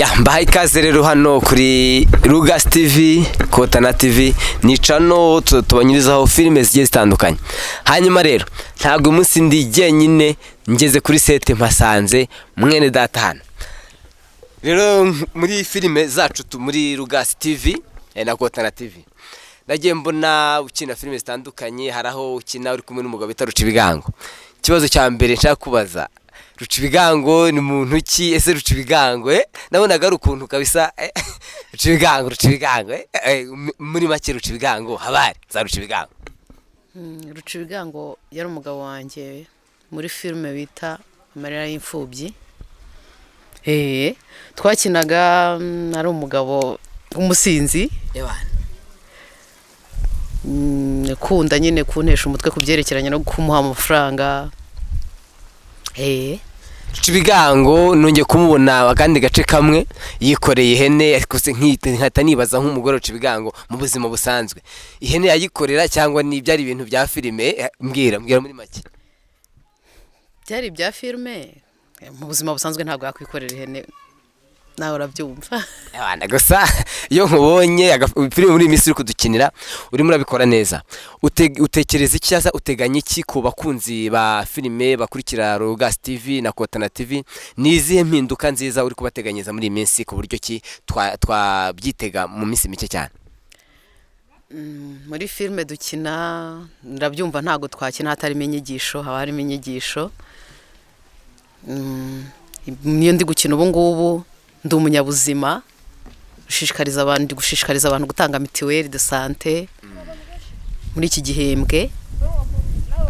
mbahaye ikaze rero hano kuri Rugas TV, Kotana TV, ni channel tubanyirizaho filime zigiye zitandukanye. Hanyuma rero ntabwo umunsi ndi jyenyine, ngeze kuri set mpasanze mwene data hano. Rero muri filime zacu muri Rugas TV na Kotana TV nagiye mbona ukina filime zitandukanye, haraho ukina uri kumwe n'umugabo bita Rucibigango. Ikibazo cya mbere nshaka kubaza, Rucibigango ni muntu ki? Ese Rucibigango nabonaga ari ukuntu kabisa Rucibigango muri make Rucibigango habari za Rucibigango. Rucibigango yari umugabo wanjye muri filime bita Amarira y'Imfubyi. Twakinaga ari umugabo w'umusinzi kunda nyine kuntesha umutwe kubyerekeranye no kumuha amafaranga. Rucibigango nongeye kumubona akandi gace kamwe yikoreye ihene, ariko se nkita nibaza nk'umugore Rucibigango mu buzima busanzwe ihene yayikorera cyangwa ni byari ibintu bya filime? Mbwira muri make. Byari ibya filime, mu buzima busanzwe ntabwo yakwikorera ihene, nawe urabyumva. Abana gusa iyo nkubonye filime muri Misiri kudukinira urimo urabikora neza. Utekereza iki cyasa, uteganya iki ku bakunzi ba filime bakurikira Rugas TV na Kotana TV? Ni izihe mpinduka nziza uri kubateganyiriza muri iyi minsi, ku buryo ki twabyitega mu minsi mike cyane? Muri filime dukina ndabyumva ntago twakina hatarimo inyigisho, haba harimo inyigisho. Niyo ndi gukina ubu ngubu ndi umunyabuzima, gushishikariza abantu gutanga mituweli de sante muri iki gihembwe,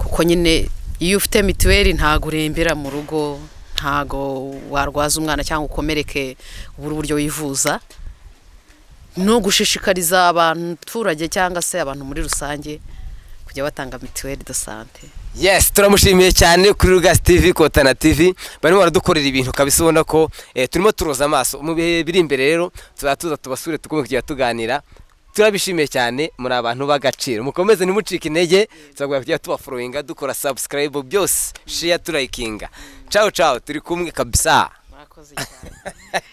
kuko nyine iyo ufite mituweli ntago urembera mu rugo, ntago warwaza umwana cyangwa ukomereke ubura uburyo wivuza. No gushishikariza abaturage cyangwa se abantu muri rusange kujya batanga mituweli de sante. Yes, turamushimiye cyane kuri Rugas TV, Kotana TV, barimo baradukorera ibintu kabisa, ubona ko turimo turoza amaso. Mu bihe biri imbere rero tuzatuza tubasure tukomeye kujya tuganira. Turabishimiye cyane, muri abantu bagaciro, mukomeze nimucika intege, tuzagwa kujya tubafollowinga, dukora subscribe, byose share, turikinga. Ciao turi kumwe kabisa. Murakoze cyane.